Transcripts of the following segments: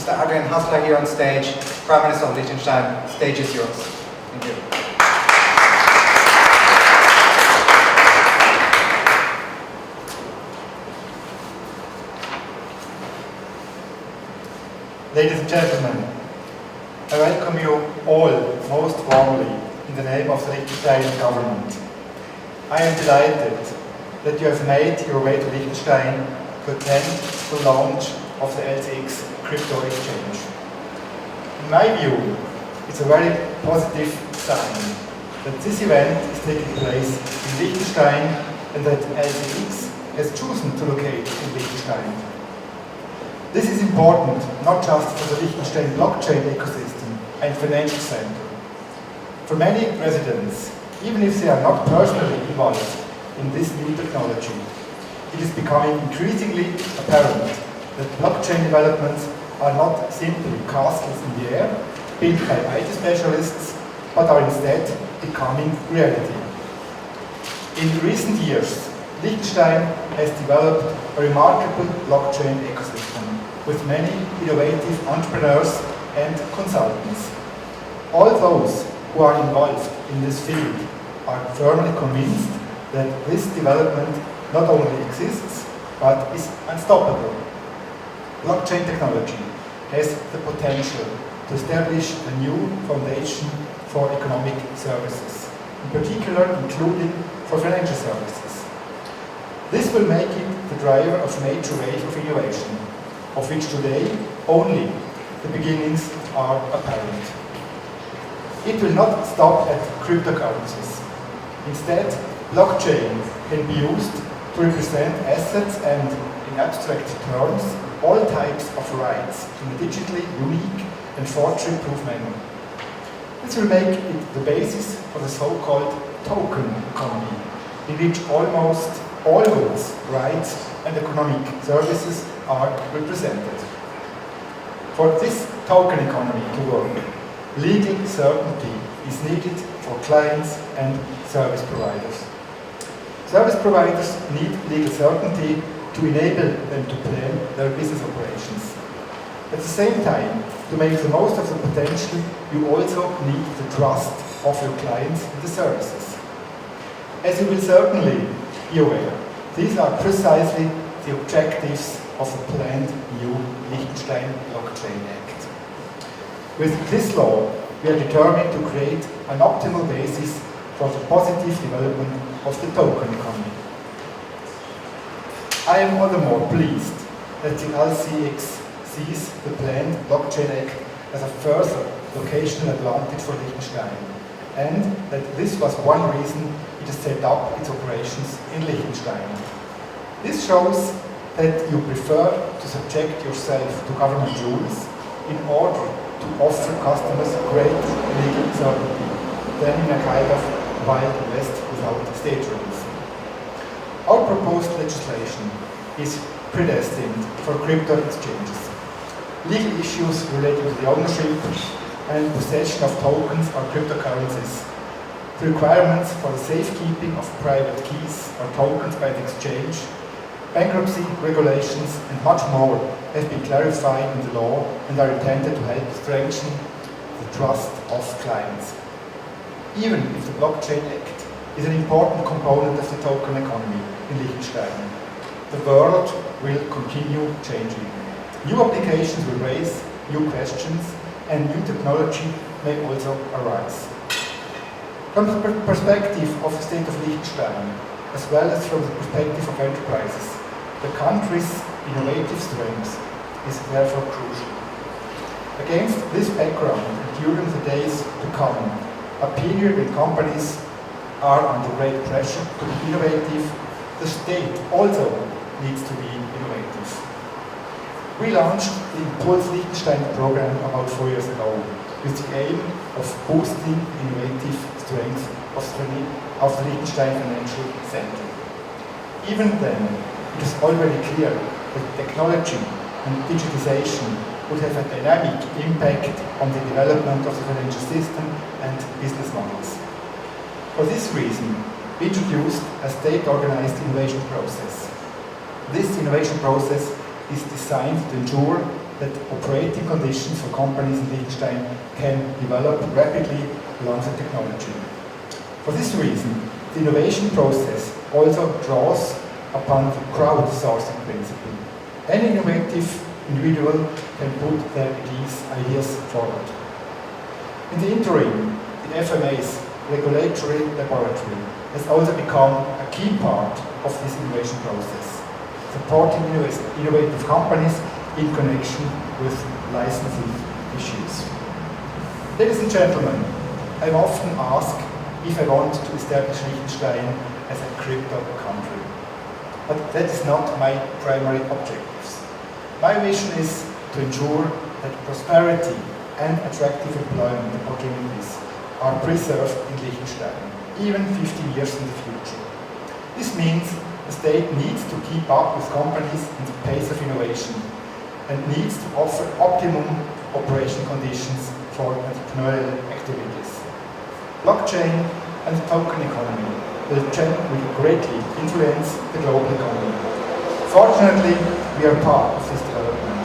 Mr. Adrian Hassler here on stage, Prime Minister of Liechtenstein. Stage is yours. Thank you. Ladies and gentlemen, I welcome you all most warmly in the name of the Liechtenstein government. I am delighted that you have made your way to Liechtenstein to attend the launch of the LCX crypto exchange. In my view, it's a very positive sign that this event is taking place in Liechtenstein and that LCX has chosen to locate in Liechtenstein. This is important not just for the Liechtenstein blockchain ecosystem and financial center. For many residents, even if they are not personally involved in this new technology, it is becoming increasingly apparent that blockchain developments are not simply castles in the air, built by IT specialists, but are instead becoming reality. In recent years, Liechtenstein has developed a remarkable blockchain ecosystem with many innovative entrepreneurs and consultants. All those who are involved in this field are firmly convinced that this development not only exists, but is unstoppable. Blockchain technology has the potential to establish a new foundation for economic services, in particular including for financial services. This will make it the driver of a major wave of innovation, of which today only the beginnings are apparent. It will not stop at cryptocurrencies. Instead, blockchain can be used to represent assets and, in abstract terms, all types of rights in a digitally unique and forgery-proof manner. This will make it the basis for the so-called token economy, in which almost all goods, rights, and economic services are represented. For this token economy to work, legal certainty is needed for clients and service providers. Service providers need legal certainty to enable them to plan their business operations. At the same time, to make the most of the potential, you also need the trust of your clients in the services. As you will certainly be aware, these are precisely the objectives of the planned new Liechtenstein Blockchain Act. With this law, we are determined to create an optimal basis for the positive development of the token economy. I am all the more pleased that the LCX sees the planned Blockchain Act as a further locational advantage for Liechtenstein, and that this was one reason it has set up its operations in Liechtenstein. This shows that you prefer to subject yourself to government rules in order to offer customers great legal certainty than in a kind of Wild West without state rules. Our proposed legislation is predestined for crypto exchanges. Legal issues related to the ownership and possession of tokens or cryptocurrencies, the requirements for the safekeeping of private keys or tokens by the exchange, bankruptcy regulations, and much more have been clarified in the law and are intended to help strengthen the trust of clients. Even if the Blockchain Act is an important component of the token economy in Liechtenstein, the world will continue changing. New applications will raise new questions, and new technology may also arise. From the perspective of the state of Liechtenstein, as well as from the perspective of enterprises, the country's innovative strength is therefore crucial. Against this background, and during the days to come, a period when companies are under great pressure to be innovative, the state also needs to be innovative. We launched the Impulse Liechtenstein program about 4 years ago with the aim of boosting the innovative strength of the Liechtenstein Financial Center. Even then, it is already clear that technology and digitization would have a dynamic impact on the development of the financial system and business models. For this reason, we introduced a state-organized innovation process. This innovation process is designed to ensure that operating conditions for companies in Liechtenstein can develop rapidly along the technology. For this reason, the innovation process also draws upon the crowdsourcing principle. Any innovative individual can put their ideas forward. In the interim, the FMA's regulatory laboratory has also become a key part of this innovation process, supporting innovative companies in connection with licensing issues. Ladies and gentlemen, I'm often asked if I want to establish Liechtenstein as a crypto country. But that is not my primary objectives. My vision is to ensure that prosperity and attractive employment opportunities are preserved in Liechtenstein, even 50 years in the future. This means the state needs to keep up with companies and the pace of innovation and needs to offer optimum operation conditions for entrepreneurial activities. Blockchain and the token economy will greatly influence the global economy. Fortunately, we are part of this development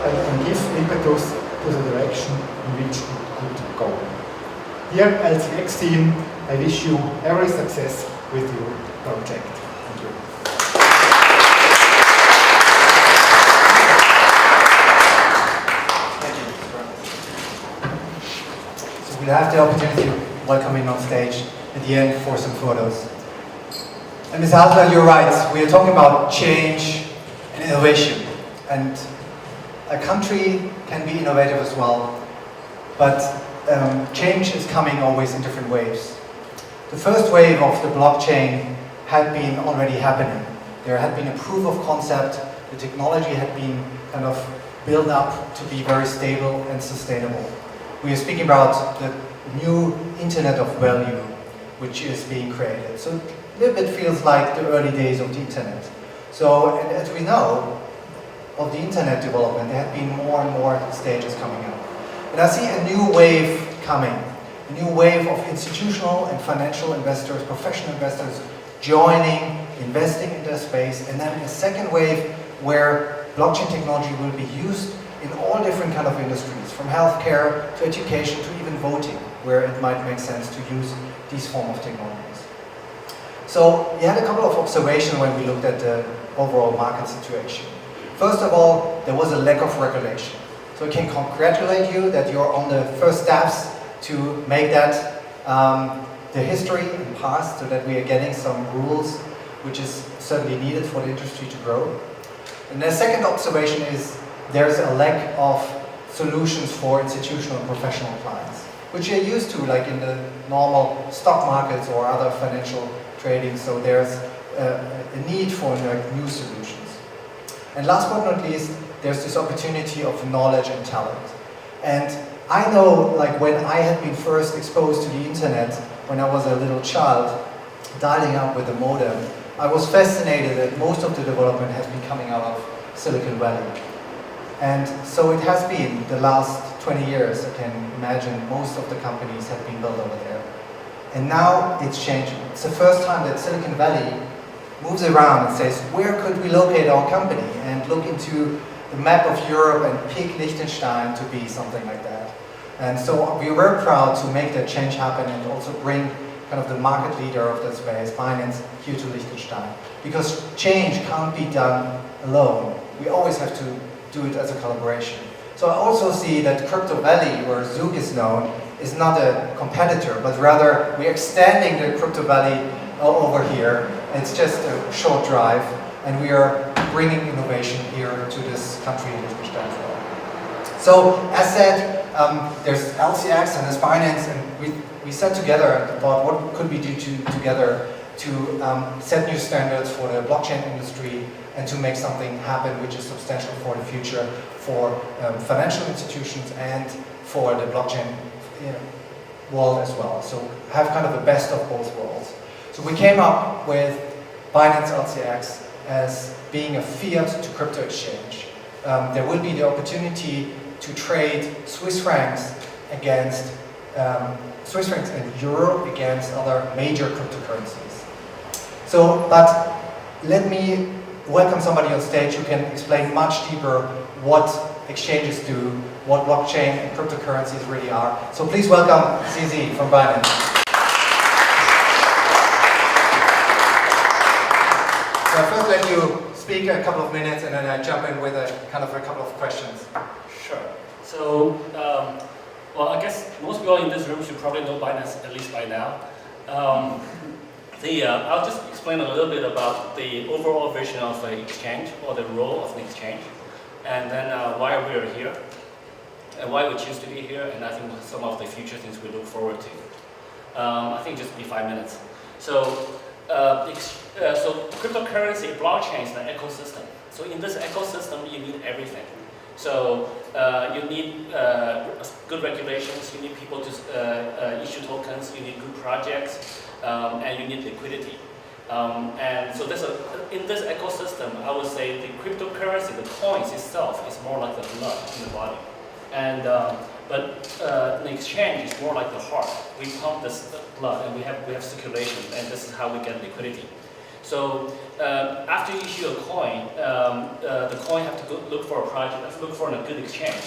and can give impetus to the direction in which it could go. Dear LCX team, I wish you every success with your project. Thank you. Thank you, Mr. Brown. So we'll have the opportunity to welcome him on stage at the end for some photos. And Ms. Hasler, you're right. We are talking about change and innovation. And a country can be innovative as well. But change is coming always in different waves. The first wave of the blockchain had been already happening. There had been a proof of concept. The technology had been kind of built up to be very stable and sustainable. We are speaking about the new Internet of Value, which is being created. So a little bit feels like the early days of the Internet. So, and as we know, of the Internet development, there have been more and more stages coming up. And I see a new wave coming, a new wave of institutional and financial investors, professional investors joining, investing in their space, and then a second wave where blockchain technology will be used in all different kind of industries, from healthcare to education to even voting, where it might make sense to use these form of technologies. So we had a couple of observations when we looked at the overall market situation. First of all, there was a lack of regulation. So I can congratulate you that you're on the first steps to make that the history and past, so that we are getting some rules, which is certainly needed for the industry to grow. And the second observation is there's a lack of solutions for institutional and professional clients, which you're used to, like in the normal stock markets or other financial trading. So there's a need for new solutions. And last but not least, there's this opportunity of knowledge and talent. And I know, like when I had been first exposed to the internet, when I was a little child, dialing up with a modem, I was fascinated that most of the development has been coming out of Silicon Valley. And so it has been the last 20 years, I can imagine most of the companies have been built over there. And now it's changing. It's the first time that Silicon Valley moves around and says, where could we locate our company? And look into the map of Europe and pick Liechtenstein to be something like that. And so we were proud to make that change happen and also bring kind of the market leader of that space, Binance, here to Liechtenstein. Because change can't be done alone. We always have to do it as a collaboration. So I also see that Crypto Valley, where Zug is known, is not a competitor, but rather we're extending the Crypto Valley over here. It's just a short drive, and we are bringing innovation here to this country in Liechtenstein as well. So, as said, there's LCX and there's Binance, and we sat together and thought, what could we do together to set new standards for the blockchain industry and to make something happen which is substantial for the future for financial institutions and for the blockchain world as well. So have kind of the best of both worlds. So we came up with Binance LCX as being a fiat to crypto exchange. There will be the opportunity to trade Swiss francs against Swiss francs and euro against other major cryptocurrencies. So, but let me welcome somebody on stage who can explain much deeper what exchanges do, what blockchain and cryptocurrencies really are. So please welcome CZ from Binance. So I'll first let you speak a couple of minutes and then I jump in with a couple of questions. Sure. So, well, I guess most people in this room should probably know Binance at least by now. I'll just explain a little bit about the overall vision of the exchange or the role of the exchange, and then why we're here and why we choose to be here, and I think some of the future things we look forward to. I think just be 5 minutes. So, cryptocurrency, blockchain is an ecosystem. So in this ecosystem, you need everything. So you need good regulations, you need people to issue tokens, you need good projects, and you need liquidity. And so in this ecosystem, I would say the cryptocurrency, the coins itself, is more like the blood in the body. And but the exchange is more like the heart. We pump this blood, and we have circulation, and this is how we get liquidity. So after you issue a coin, the coin have to look for a project, look for a good exchange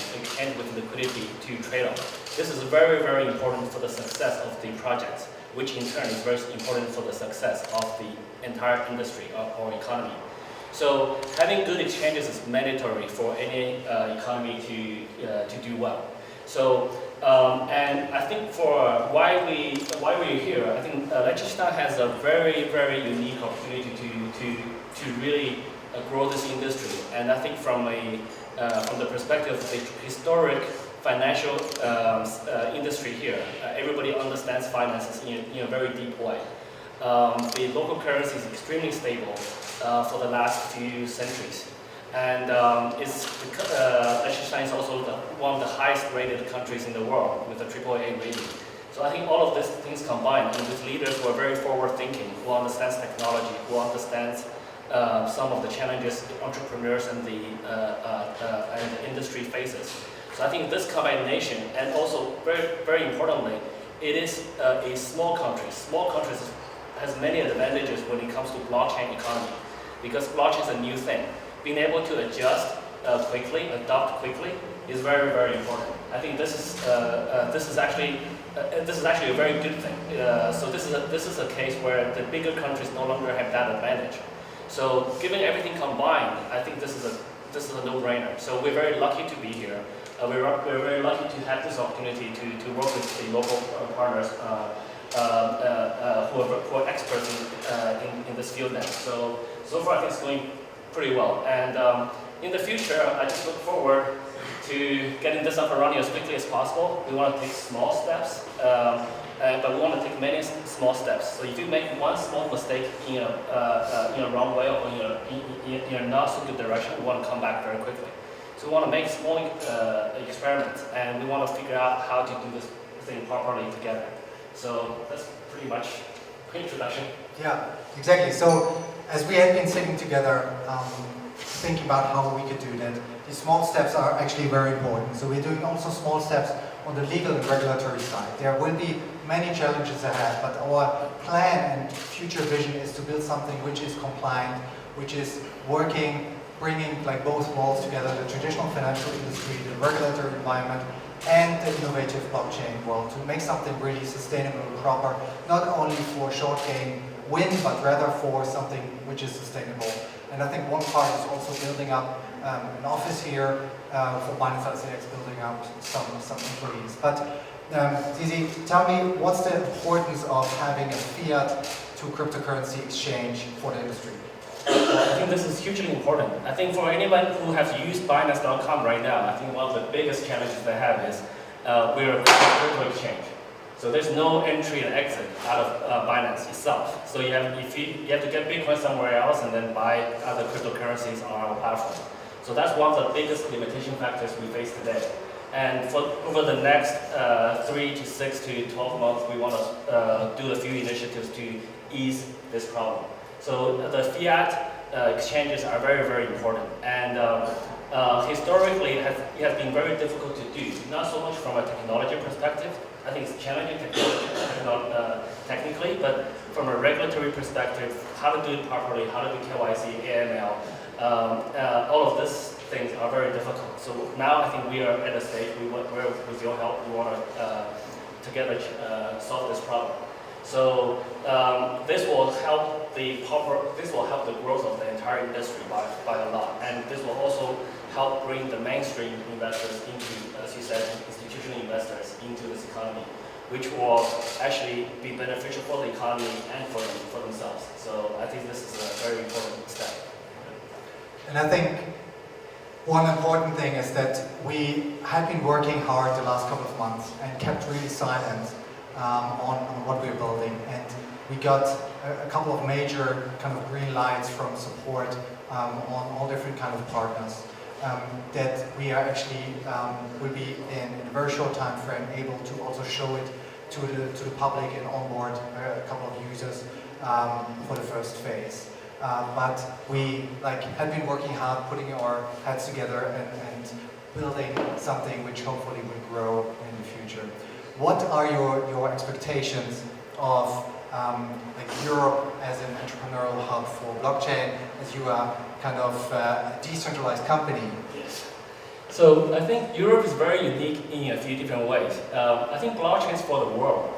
with liquidity to trade on. This is very, very important for the success of the project, which in turn is very important for the success of the entire industry or economy. So having good exchanges is mandatory for any economy to do well. So and I think for why we're here, I think Liechtenstein has a very, very unique opportunity to really grow this industry. And I think from the perspective of the historic financial industry here, everybody understands finances in a very deep way. The local currency is extremely stable for the last few centuries. And Liechtenstein is also one of the highest rated countries in the world with a AAA rating. So I think all of these things combined, and with leaders who are very forward thinking, who understands technology, who understands some of the challenges entrepreneurs and the industry faces. So I think this combination, and also very, very importantly, it is a small country. Small countries has many advantages when it comes to blockchain economy, because blockchain is a new thing. Being able to adjust quickly, adopt quickly, is very, very important. I think this is actually a very good thing. So this is a case where the bigger countries no longer have that advantage. So given everything combined, I think this is a no-brainer. So we're very lucky to be here. We're very lucky to have this opportunity to work with the local partners who are experts in this field now. So far I think it's going pretty well. And in the future, I just look forward to getting this up and running as quickly as possible. We want to take small steps, but we want to take many small steps. So if you make one small mistake in a wrong way or in a not so good direction, we want to come back very quickly. So we want to make small experiments, and we want to figure out how to do this thing properly together. So that's pretty much quick introduction. Yeah, exactly. So as we have been sitting together, thinking about how we could do that, these small steps are actually very important. So we're doing also small steps on the legal and regulatory side. There will be many challenges ahead, but our plan and future vision is to build something which is compliant, which is working, bringing like both worlds together, the traditional financial industry, the regulatory environment, and the innovative blockchain world, to make something really sustainable and proper, not only for short-gain win, but rather for something which is sustainable. And I think one part is also building up an office here for Binance and LCX, building up some employees. But Zizi, tell me, what's the importance of having a fiat to cryptocurrency exchange for the industry? I think this is hugely important. I think for anyone who has used Binance.com right now, I think one of the biggest challenges they have is we're a crypto exchange. So there's no entry and exit out of Binance itself. So you have to get Bitcoin somewhere else and then buy other cryptocurrencies on our platform. So that's one of the biggest limitation factors we face today. And for over the next 3 to 6 to 12 months, we want to do a few initiatives to ease this problem. So the fiat exchanges are very, very important. And historically, it has been very difficult to do. Not so much from a technology perspective. I think it's challenging technically, but from a regulatory perspective, how to do it properly, how to do KYC, AML, all of this things are very difficult. So now I think we are at a stage where with your help, we want to together solve this problem. So this will help the growth of the entire industry by a lot, and this will also help bring the mainstream investors into, as you said, institutional investors into this economy, which will actually be beneficial for the economy and for themselves. So I think this is a very important step. And I think one important thing is that we have been working hard the last couple of months and kept really silent on what we're building, and we got a couple of major kind of green lights from support on all different kind of partners that we are actually will be in a very short time frame able to also show it to the public and onboard a couple of users for the first phase. But we have been working hard, putting our heads together and building something which hopefully will grow in the future. What are your expectations of Europe as an entrepreneurial hub for blockchain, as you are kind of a decentralized company? Yes. So I think Europe is very unique in a few different ways. I think blockchain is for the world.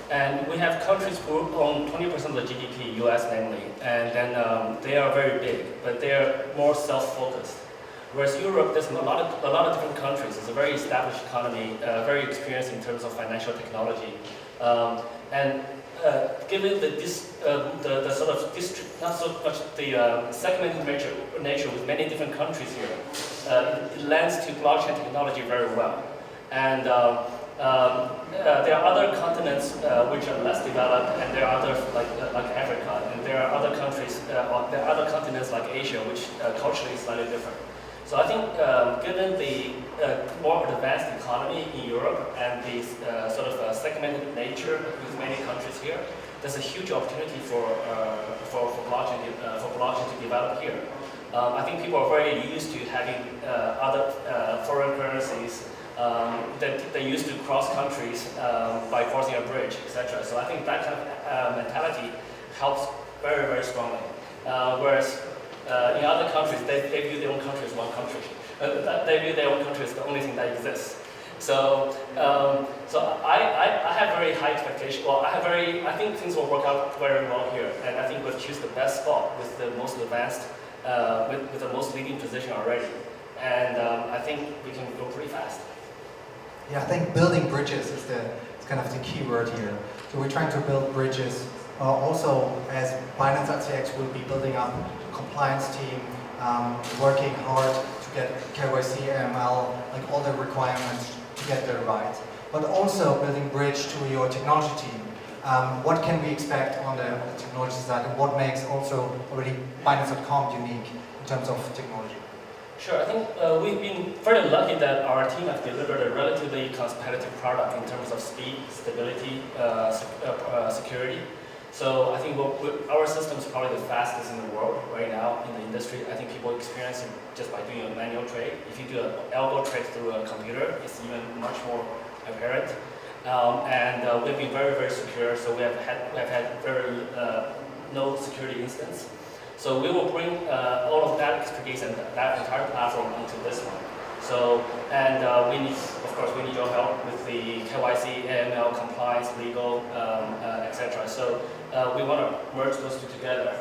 And we have countries who own 20% of the GDP, US namely, and then they are very big, but they are more self-focused. Whereas Europe, there's a lot of different countries. It's a very established economy, very experienced in terms of financial technology, and given the sort of district, not so much the segmented nature with many different countries here, it lends to blockchain technology very well. And there are other continents which are less developed, and there are others like Africa, and there are other countries, there are other continents like Asia, which culturally is slightly different. So I think given the more advanced economy in Europe and the sort of segmented nature with many countries here, there's a huge opportunity for blockchain to develop here. I think people are very used to having other foreign currencies that they used to cross countries by crossing a bridge, etc. So I think that kind of mentality helps very, very strongly. Whereas in other countries, they view their own country as one country. They view their own country as the only thing that exists. So, I have very high expectations. Well, I think things will work out very well here, and I think we'll choose the best spot with the most advanced, with the most leading position already. And I think we can go pretty fast. Yeah, I think building bridges is kind of the key word here. So we're trying to build bridges. Also, as Binance and LCX will be building up a compliance team, working hard to get KYC, AML, like all the requirements to get that right. But also building bridge to your technology team. What can we expect on the technology side, and what makes also already Binance.com unique in terms of technology? Sure, I think we've been very lucky that our team has delivered a relatively competitive product in terms of speed, stability, security. So I think our system is probably the fastest in the world right now in the industry. I think people experience it just by doing a manual trade. If you do an algo trade through a computer, it's even much more apparent. And we've been very, very secure. So we have had very no security incidents. So we will bring all of that expertise and that entire platform into this one. So, and of course, we need your help with the KYC, AML, compliance, legal, etc. So we want to merge those two together.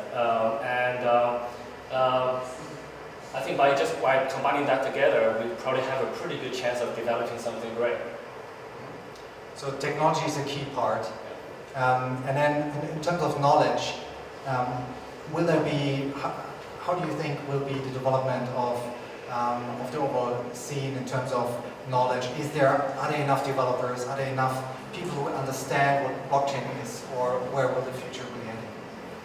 I think by combining that together, we probably have a pretty good chance of developing something great. So technology is a key part. And then in terms of knowledge, will there be, how do you think will be the development of the overall scene in terms of knowledge? Are there enough developers? Are there enough people who understand what blockchain is, or where will the future be heading?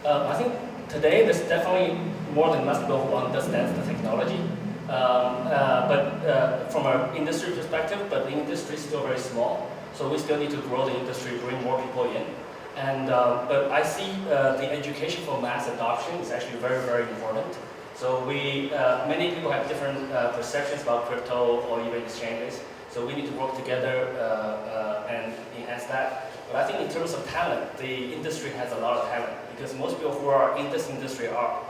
I think today there's definitely more than enough people who understand the technology. But from an industry perspective, but the industry is still very small, so we still need to grow the industry, bring more people in. And but I see the education for mass adoption is actually very, very important. So many people have different perceptions about crypto or even exchanges. So we need to work together and enhance that. But I think in terms of talent, the industry has a lot of talent because most people who are in this industry are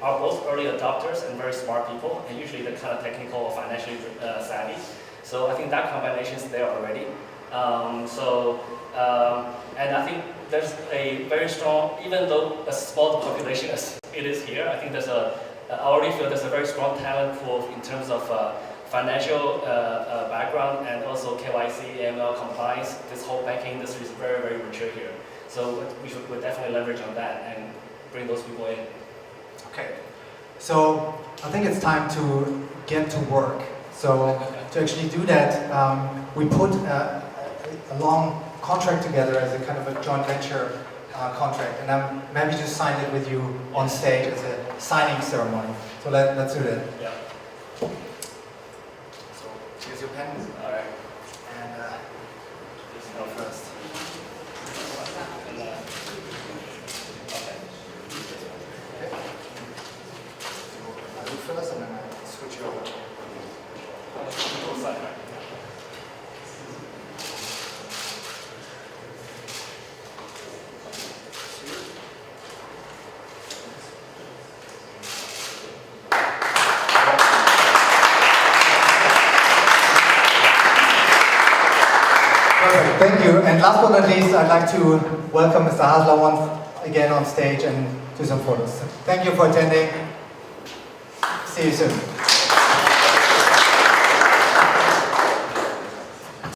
are both early adopters and very smart people, and usually they're kind of technical or financially savvy. So I think that combination is there already. And I think there's a very strong, even though as small the population as it is here, I think I already feel there's a very strong talent pool in terms of financial background and also KYC, AML compliance. This whole banking industry is very, very mature here. So we'll definitely leverage on that and bring those people in. Okay, so I think it's time to get to work. So to actually do that, we put a long contract together as a kind of a joint venture contract, and I'm maybe just signed it with you on stage as a signing ceremony. So let's do that. Yeah. So here's your pen. All right. And just go first. And, okay. Okay. I'll do first and then I'll switch it over. Both sides, right? Perfect, thank you. And last but not least, I'd like to welcome Mr. Hasler once again on stage and do some photos. Thank you for attending. See you soon.